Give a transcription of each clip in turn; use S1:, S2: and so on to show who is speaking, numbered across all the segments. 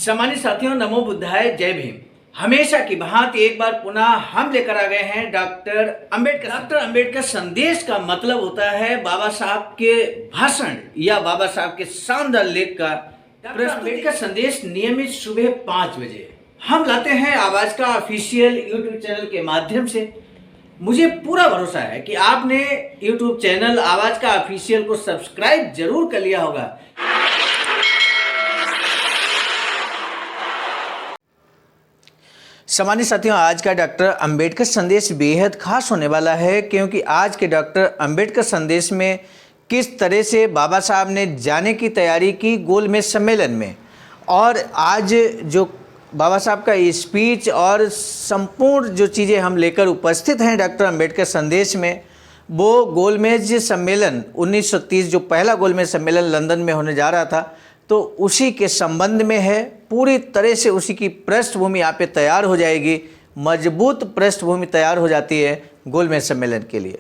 S1: सम्मानित साथियों, नमो बुद्धाय, जय भीम। हमेशा की भांति एक बार पुनः हम लेकर आ गए हैं डॉक्टर अंबेडकर संदेश का मतलब होता है बाबा साहब के भाषण या बाबा साहब के शानदार लेख का। डॉक्टर अंबेडकर संदेश नियमित सुबह 5 बजे हम लाते हैं आवाज का ऑफिशियल यूट्यूब चैनल के माध्यम से। मुझे पूरा भरोसा है कि आपने यूट्यूब चैनल आवाज का ऑफिशियल को सब्सक्राइब जरूर कर लिया होगा। सम्मानित साथियों, आज का डॉक्टर अंबेडकर संदेश बेहद खास होने वाला है, क्योंकि आज के डॉक्टर अंबेडकर संदेश में किस तरह से बाबा साहब ने जाने की तैयारी की गोलमेज सम्मेलन में, और आज जो बाबा साहब का स्पीच और संपूर्ण जो चीज़ें हम लेकर उपस्थित हैं डॉक्टर अंबेडकर संदेश में, वो गोलमेज सम्मेलन 1930 जो पहला गोलमेज सम्मेलन लंदन में होने जा रहा था, तो उसी के संबंध में है। पूरी तरह से उसी की पृष्ठभूमि यहाँ पे तैयार हो जाएगी, मजबूत पृष्ठभूमि तैयार हो जाती है गोलमेज सम्मेलन के लिए।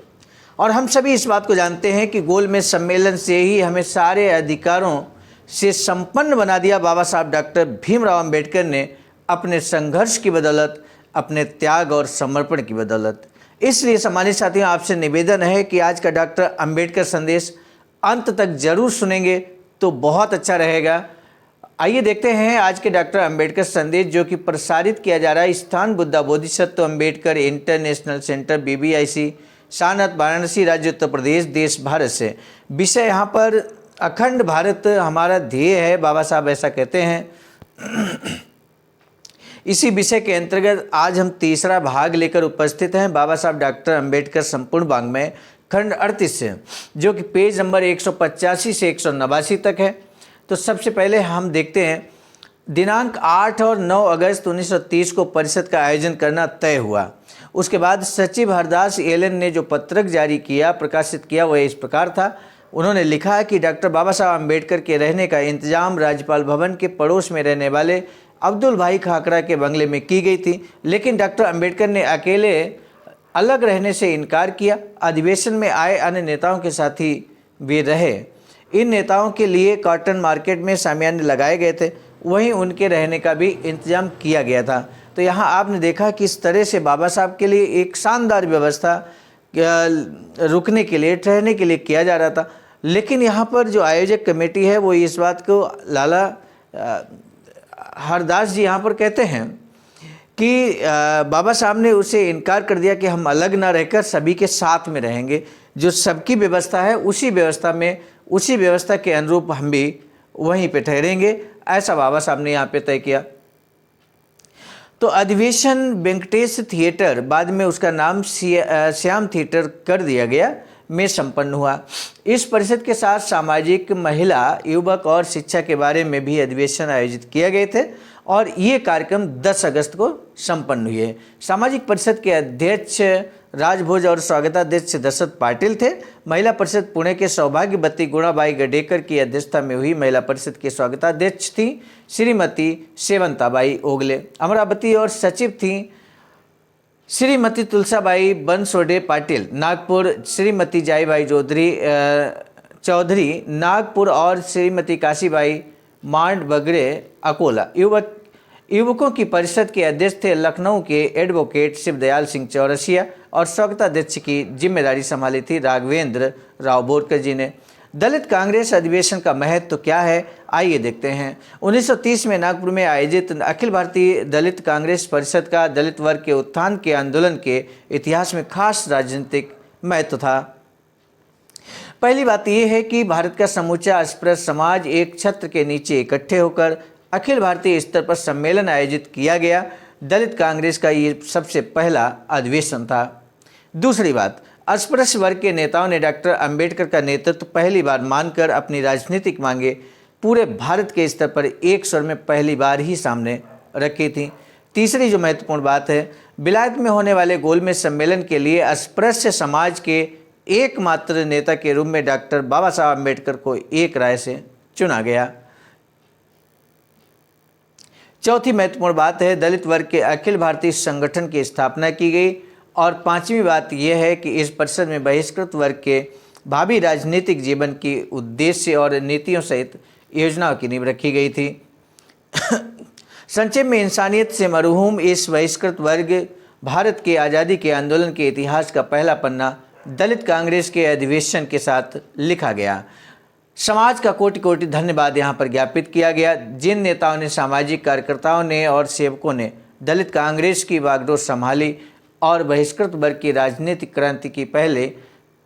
S1: और हम सभी इस बात को जानते हैं कि गोलमेज सम्मेलन से ही हमें सारे अधिकारों से संपन्न बना दिया बाबा साहब डॉक्टर भीमराव अंबेडकर ने, अपने संघर्ष की बदौलत, अपने त्याग और समर्पण की बदौलत। इसलिए सम्मानित साथियों, आपसे निवेदन है कि आज का डॉक्टर अंबेडकर संदेश अंत तक जरूर सुनेंगे तो बहुत अच्छा रहेगा। आइए देखते हैं आज के डॉक्टर अंबेडकर संदेश, जो कि प्रसारित किया जा रहा है स्थान Buddha Bodhisattva Ambedkar international centre BBIC, Sarnath, Varanasi, राज्य उत्तर प्रदेश, देश भारत से। विषय यहाँ पर अखंड भारत हमारा ध्येय है, बाबा साहब ऐसा कहते हैं। इसी विषय के अंतर्गत आज हम तीसरा भाग लेकर उपस्थित हैं, बाबा साहब डॉक्टर अंबेडकर संपूर्ण वाङ्मय खंड 38 से, जो कि पेज नंबर 185 से 189 तक है। तो सबसे पहले हम देखते हैं, दिनांक 8 और 9 अगस्त 1930 को परिषद का आयोजन करना तय हुआ। उसके बाद सचिव हरदास एलन ने जो पत्रक जारी किया, प्रकाशित किया, वह इस प्रकार था। उन्होंने लिखा है कि डॉक्टर बाबा साहब अम्बेडकर के रहने का इंतजाम राज्यपाल भवन के पड़ोस में रहने वाले अब्दुल भाई खाकरा के बंगले में की गई थी, लेकिन डॉक्टर अम्बेडकर ने अकेले अलग रहने से इनकार किया। अधिवेशन में आए अन्य नेताओं के साथ ही वे रहे। इन नेताओं के लिए कॉटन मार्केट में शामियाने लगाए गए थे, वहीं उनके रहने का भी इंतजाम किया गया था। तो यहाँ आपने देखा किस तरह से बाबा साहब के लिए एक शानदार व्यवस्था रुकने के लिए, ठहरने के लिए किया जा रहा था। लेकिन यहाँ पर जो आयोजक कमेटी है वो इस बात को लाला हरदास जी यहाँ पर कहते हैं कि बाबा साहब ने उसे इनकार कर दिया कि हम अलग ना रहकर सभी के साथ में रहेंगे। जो सबकी व्यवस्था है उसी व्यवस्था के अनुरूप हम भी वहीं पे ठहरेंगे, ऐसा बाबा साहब ने यहाँ पे तय किया। तो अधिवेशन वेंकटेश थिएटर, बाद में उसका नाम श्याम थिएटर कर दिया गया, में संपन्न हुआ। इस परिषद के साथ सामाजिक, महिला, युवक और शिक्षा के बारे में भी अधिवेशन आयोजित किए गए थे, और ये कार्यक्रम 10 अगस्त को संपन्न हुए। सामाजिक परिषद के अध्यक्ष राजभोज और स्वागताध्यक्ष दशरथ पाटिल थे। महिला परिषद पुणे के सौभाग्यवती गुणाबाई गडेकर की अध्यक्षता में हुई। महिला परिषद के स्वागताध्यक्ष थी श्रीमती सेवंताबाई ओगले। अमरावती और सचिव थी श्रीमती तुलसाबाई बनसोडे पाटिल। नागपुर श्रीमती जाईबाई चौधरी नागपुर, और श्रीमती काशीबाई मांड बगड़े अकोला। युवकों की परिषद के अध्यक्ष थे लखनऊ के एडवोकेट शिवदयाल सिंह चौरसिया, और स्वागताध्यक्ष की जिम्मेदारी संभाली थी राघवेंद्र राव बोरकर जी ने। दलित कांग्रेस अधिवेशन का महत्व तो क्या है, आइए देखते हैं। 1930 में नागपुर में आयोजित अखिल भारतीय दलित कांग्रेस परिषद का दलित वर्ग के उत्थान के आंदोलन के इतिहास में खास राजनीतिक महत्व था। पहली बात यह है कि भारत का समूचा अस्पृश्य समाज एक छत्र के नीचे इकट्ठे होकर अखिल भारतीय स्तर पर सम्मेलन आयोजित किया गया। दलित कांग्रेस का ये सबसे पहला अधिवेशन था। दूसरी बात, अस्पृश्य वर्ग के नेताओं ने डॉक्टर अंबेडकर का नेतृत्व पहली बार मानकर अपनी राजनीतिक मांगे पूरे भारत के स्तर पर एक स्वर में पहली बार ही सामने रखी थी। तीसरी जो महत्वपूर्ण बात है, विलायत में होने वाले गोलमेज सम्मेलन के लिए अस्पृश्य समाज के एकमात्र नेता के रूप में डॉक्टर बाबा साहब अम्बेडकर को एक राय से चुना गया। चौथी महत्वपूर्ण बात है, दलित वर्ग के अखिल भारतीय संगठन की स्थापना की गई। और पांचवी बात यह है कि इस परिषद में बहिष्कृत वर्ग के भावी राजनीतिक जीवन की उद्देश्य और नीतियों सहित योजनाओं की नींव रखी गई थी। संक्षेप में, इंसानियत से मरहूम इस बहिष्कृत वर्ग भारत के आज़ादी के आंदोलन के इतिहास का पहला पन्ना दलित कांग्रेस के अधिवेशन के साथ लिखा गया। समाज का कोटि कोटि धन्यवाद यहाँ पर ज्ञापित किया गया, जिन नेताओं ने, सामाजिक कार्यकर्ताओं ने और सेवकों ने दलित कांग्रेस की बागडोर संभाली और बहिष्कृत वर्ग की राजनीतिक क्रांति की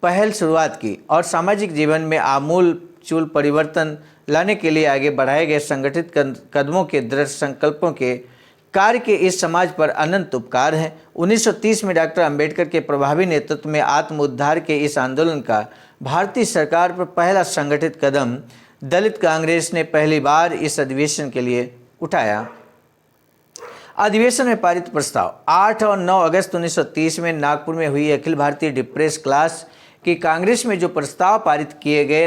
S1: पहल शुरुआत की और सामाजिक जीवन में आमूल चूल परिवर्तन लाने के लिए आगे बढ़ाए गए संगठित कदमों के दृढ़ संकल्पों के कार्य के इस समाज पर अनंत उपकार हैं। 1930 में डॉक्टर अंबेडकर के प्रभावी नेतृत्व में आत्म उद्धार के इस आंदोलन का भारतीय सरकार पर पहला संगठित कदम दलित कांग्रेस ने पहली बार इस अधिवेशन के लिए उठाया। अधिवेशन में पारित प्रस्ताव 8 और 9 अगस्त 1930 में नागपुर में हुई अखिल भारतीय डिप्रेस क्लास की कांग्रेस में जो प्रस्ताव पारित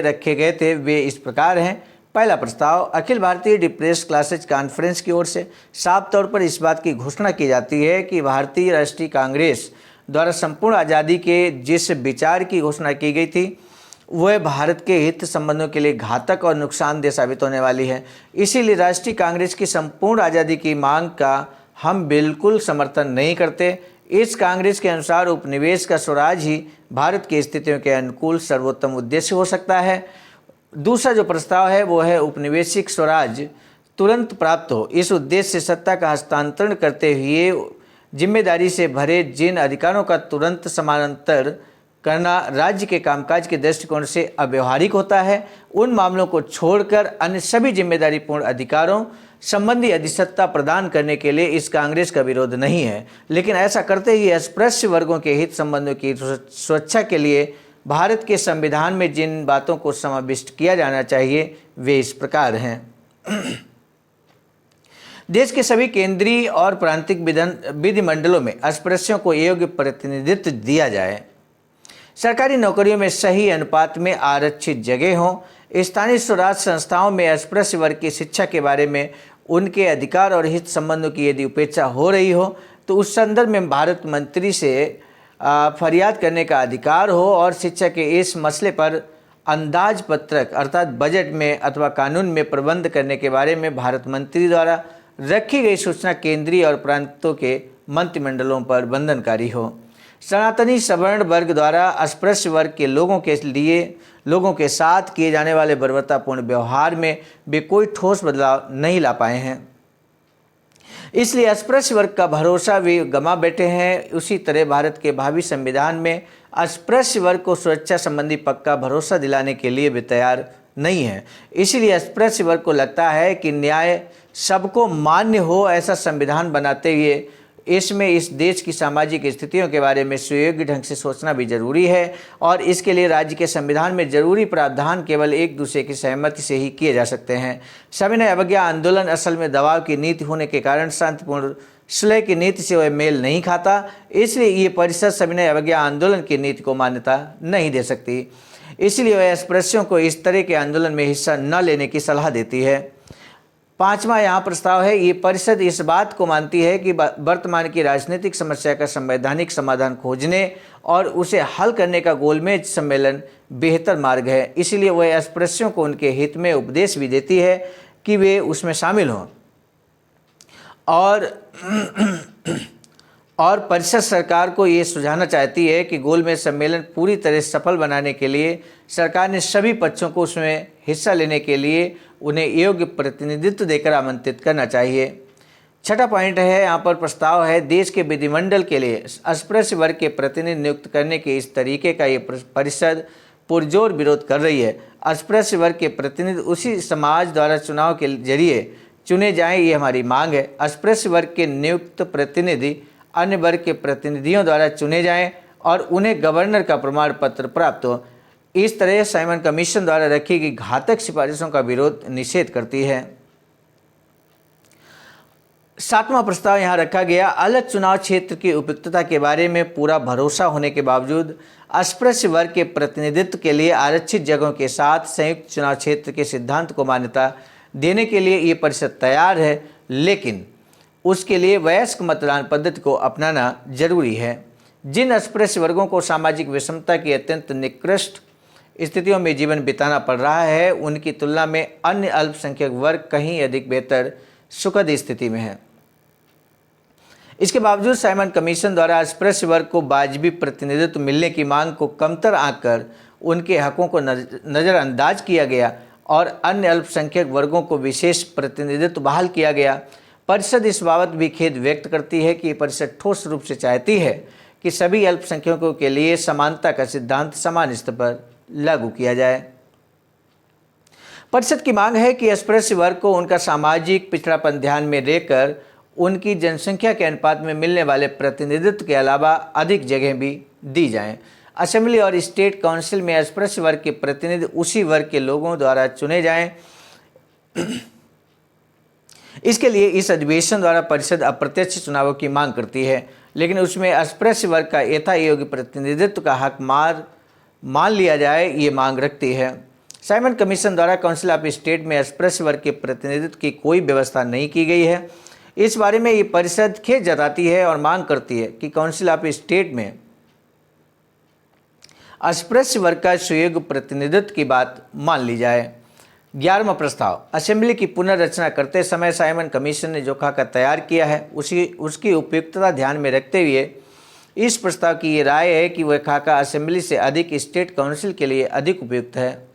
S1: रखे गए थे वे इस प्रकार हैं। पहला प्रस्ताव, Akhil Bharatiya depress classes conference की ओर से साफ तौर पर इस बात की घोषणा की जाती है कि भारतीय राष्ट्रीय कांग्रेस द्वारा संपूर्ण आज़ादी के जिस विचार की घोषणा की गई थी वह भारत के हित संबंधों के लिए घातक और नुकसानदेह साबित होने वाली है। इसीलिए राष्ट्रीय कांग्रेस की संपूर्ण आज़ादी की मांग का हम बिल्कुल समर्थन नहीं करते। इस कांग्रेस के अनुसार उपनिवेश का स्वराज ही भारत की स्थितियों के अनुकूल सर्वोत्तम उद्देश्य हो सकता है। दूसरा जो प्रस्ताव है वो है उपनिवेशिक स्वराज तुरंत प्राप्त हो। इस उद्देश्य से सत्ता का हस्तांतरण करते हुए जिम्मेदारी से भरे जिन अधिकारों का तुरंत समानांतर करना राज्य के कामकाज के दृष्टिकोण से अव्यवहारिक होता है, उन मामलों को छोड़कर अन्य सभी जिम्मेदारीपूर्ण अधिकारों संबंधी अधिसत्ता प्रदान करने के लिए इस कांग्रेस का विरोध नहीं है। लेकिन ऐसा करते ही अस्पृश्य वर्गों के हित संबंधों की सुरक्षा के लिए भारत के संविधान में जिन बातों को समाविष्ट किया जाना चाहिए वे इस प्रकार हैं। देश के सभी केंद्रीय और प्रांतिक विधिमंडलों में अस्पृश्यों को योग्य प्रतिनिधित्व दिया जाए। सरकारी नौकरियों में सही अनुपात में आरक्षित जगह हो। स्थानीय स्वराज संस्थाओं में अस्पृश्य वर्ग की शिक्षा के बारे में उनके अधिकार और हित संबंधों की यदि उपेक्षा हो रही हो तो उस संदर्भ में भारत मंत्री से फरियाद करने का अधिकार हो और शिक्षा के इस मसले पर अंदाज पत्रक अर्थात बजट में अथवा कानून में प्रबंध करने के बारे में भारत मंत्री द्वारा रखी गई सूचना केंद्रीय और प्रांतों के मंत्रिमंडलों पर बंधनकारी हो। सनातनी सवर्ण वर्ग द्वारा अस्पृश्य वर्ग के लोगों के साथ किए जाने वाले बर्बरतापूर्ण व्यवहार में वे कोई ठोस बदलाव नहीं ला पाए हैं, इसलिए अस्पृश्य वर्ग का भरोसा वे गंवा बैठे हैं। उसी तरह भारत के भावी संविधान में अस्पृश्य वर्ग को सुरक्षा संबंधी पक्का भरोसा दिलाने के लिए भी तैयार नहीं है। इसीलिए अस्पृश्य वर्ग को लगता है कि न्याय सबको मान्य हो, ऐसा संविधान बनाते हुए इसमें इस देश की सामाजिक स्थितियों के बारे में सुयोग्य ढंग से सोचना भी जरूरी है और इसके लिए राज्य के संविधान में जरूरी प्रावधान केवल एक दूसरे की सहमति से ही किए जा सकते हैं। सविनय अवज्ञा आंदोलन असल में दबाव की नीति होने के कारण शांतिपूर्ण सुलह की नीति से वह मेल नहीं खाता, इसलिए ये परिषद सविनय अवज्ञा आंदोलन की नीति को मान्यता नहीं दे सकती। इसलिए वह अस्पृश्यों को इस तरह के आंदोलन में हिस्सा न लेने की सलाह देती है। पांचवा यहाँ प्रस्ताव है, ये परिषद इस बात को मानती है कि वर्तमान की राजनीतिक समस्या का संवैधानिक समाधान खोजने और उसे हल करने का गोलमेज सम्मेलन बेहतर मार्ग है। इसलिए वह अस्पृश्यों को उनके हित में उपदेश भी देती है कि वे उसमें शामिल हों और परिषद सरकार को ये सुझाना चाहती है कि गोलमेज सम्मेलन पूरी तरह सफल बनाने के लिए सरकार ने सभी पक्षों को उसमें हिस्सा लेने के लिए उन्हें योग्य प्रतिनिधित्व देकर आमंत्रित करना चाहिए। छठा पॉइंट है, यहाँ पर प्रस्ताव है, देश के विधिमंडल के लिए अस्पृश्य वर्ग के प्रतिनिधि नियुक्त करने के इस तरीके का ये परिषद पुरजोर विरोध कर रही है। अस्पृश्य वर्ग के प्रतिनिधि उसी समाज द्वारा चुनाव के जरिए चुने जाएं, ये हमारी मांग है। अस्पृश्य वर्ग के नियुक्त प्रतिनिधि अन्य वर्ग के प्रतिनिधियों द्वारा चुने जाएं और उन्हें गवर्नर का प्रमाण पत्र प्राप्त हो। इस तरह साइमन कमीशन द्वारा रखी गई घातक सिफारिशों का विरोध निषेध करती है। सातवां प्रस्ताव यहाँ रखा गया, अलग चुनाव क्षेत्र की उपयुक्तता के बारे में पूरा भरोसा होने के बावजूद अस्पृश्य वर्ग के प्रतिनिधित्व के लिए आरक्षित जगहों के साथ संयुक्त चुनाव क्षेत्र के सिद्धांत को मान्यता देने के लिए ये परिषद तैयार है, लेकिन उसके लिए वयस्क मतदान पद्धति को अपनाना जरूरी है। जिन अस्पृश्य वर्गों को सामाजिक विषमता की अत्यंत निकृष्ट स्थितियों में जीवन बिताना पड़ रहा है, उनकी तुलना में अन्य अल्पसंख्यक वर्ग कहीं अधिक बेहतर सुखद स्थिति में है। इसके बावजूद साइमन कमीशन द्वारा अस्पृश्य वर्ग को वाजिबी प्रतिनिधित्व मिलने की मांग को कमतर आंककर उनके हकों को नज़रअंदाज किया गया और अन्य अल्पसंख्यक वर्गों को विशेष प्रतिनिधित्व बहाल किया गया। परिषद इस बाबत भी खेद व्यक्त करती है कि परिषद ठोस रूप से चाहती है कि सभी अल्पसंख्यकों के लिए समानता का सिद्धांत समान स्तर पर लागू किया जाए। परिषद की मांग है कि अस्पृश्य वर्ग को उनका सामाजिक पिछड़ापन ध्यान में लेकर उनकी जनसंख्या के अनुपात में मिलने वाले प्रतिनिधित्व के अलावा अधिक जगह भी दी जाएं। असेंबली और स्टेट काउंसिल में अस्पृश्य वर्ग के प्रतिनिधि उसी वर्ग के लोगों द्वारा चुने जाएं। इसके लिए इस अधिवेशन द्वारा परिषद अप्रत्यक्ष चुनावों की मांग करती है, लेकिन उसमें अस्पृश्य वर्ग का यथायोग्य प्रतिनिधित्व का हक मान लिया जाए, ये मांग रखती है। साइमन कमीशन द्वारा काउंसिल ऑफ स्टेट में अस्पृश्य वर्ग के प्रतिनिधित्व की कोई व्यवस्था नहीं की गई है। इस बारे में ये परिषद खेद जताती है और मांग करती है कि काउंसिल ऑफ स्टेट में अस्पृश्य वर्ग का सुयोग्य प्रतिनिधित्व की बात मान ली जाए। 11वां प्रस्ताव, असेंबली की पुनर्रचना करते समय साइमन कमीशन ने जो खाका तैयार किया है उसकी उपयुक्तता ध्यान में रखते हुए इस प्रस्ताव की ये राय है कि वह खाका असेंबली से अधिक स्टेट काउंसिल के लिए अधिक उपयुक्त है।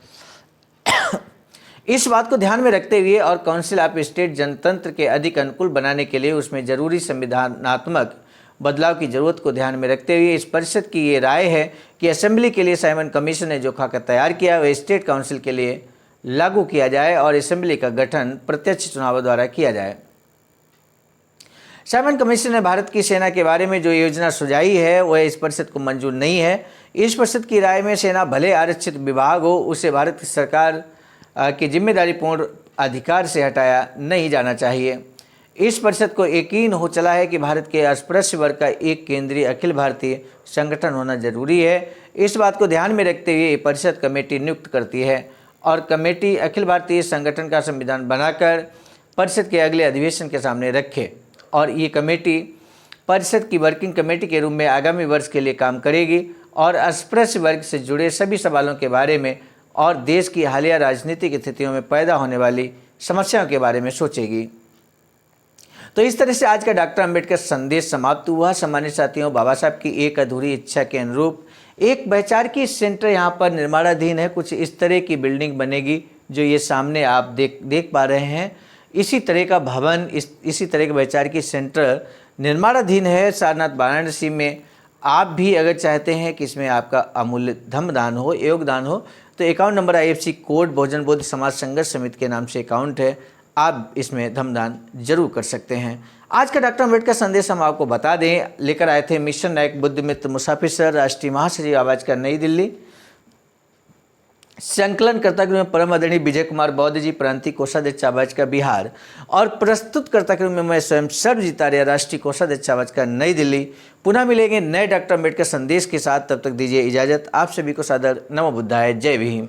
S1: इस बात को ध्यान में रखते हुए और काउंसिल ऑफ स्टेट जनतंत्र के अधिक अनुकूल बनाने के लिए उसमें जरूरी संविधानात्मक बदलाव की जरूरत को ध्यान में रखते हुए इस परिषद की ये राय है कि असेंबली के लिए साइमन कमीशन ने जो खाका तैयार किया वह स्टेट काउंसिल के लिए लागू किया जाए और असेंबली का गठन प्रत्यक्ष चुनाव द्वारा किया जाए। साइमन कमीशन ने भारत की सेना के बारे में जो योजना सुझाई है वह इस परिषद को मंजूर नहीं है। इस परिषद की राय में सेना भले आरक्षित विभाग हो, उसे भारत की सरकार की जिम्मेदारीपूर्ण अधिकार से हटाया नहीं जाना चाहिए। इस परिषद को यकीन हो चला है कि भारत के अस्पृश्य वर्ग का एक केंद्रीय अखिल भारतीय संगठन होना जरूरी है। इस बात को ध्यान में रखते हुए परिषद कमेटी नियुक्त करती है और कमेटी अखिल भारतीय संगठन का संविधान बनाकर परिषद के अगले अधिवेशन के सामने रखे और ये कमेटी परिषद की वर्किंग कमेटी के रूप में आगामी वर्ष के लिए काम करेगी और अस्पृश्य वर्ग से जुड़े सभी सवालों के बारे में और देश की हालिया राजनीतिक स्थितियों में पैदा होने वाली समस्याओं के बारे में सोचेगी। तो इस तरह से आज का डॉक्टर अंबेडकर संदेश समाप्त हुआ। सम्मानित साथियों, बाबा साहब की एक अधूरी इच्छा के अनुरूप एक वैचारिकी सेंटर यहाँ पर निर्माणाधीन है। कुछ इस तरह की बिल्डिंग बनेगी जो ये सामने आप देख पा रहे हैं। इसी तरह का भवन, इसी तरह का वैचारिकी सेंटर निर्माणाधीन है सारनाथ वाराणसी में। आप भी अगर चाहते हैं कि इसमें आपका अमूल्य धमदान हो, योगदान हो, तो अकाउंट नंबर IFC कोड बहुजन बौद्ध समाज संघर्ष समिति के नाम से अकाउंट है, आप इसमें धमदान जरूर कर सकते हैं। आज का डॉक्टर अंबेडकर संदेश हम आपको बता दें, लेकर आए थे मिशन नायक बुद्ध मित्र मुसाफिर सर, राष्ट्रीय महासचिव आवाज का नई दिल्ली। संकलनकर्ता के रूप में परम आदरणीय विजय कुमार बौद्ध जी, प्रांतीय कोषाध्यक्ष आवाज का बिहार, और प्रस्तुतकर्ता के रूप में मैं स्वयं सर्वजीत आर्य, राष्ट्रीय कोषाध्यक्ष आवाज का नई दिल्ली। पुनः मिलेंगे नए डॉक्टर अंबेडकर संदेश के साथ, तब तक दीजिए इजाजत। आप सभी को सादर नमो बुद्धाय, जय भीम।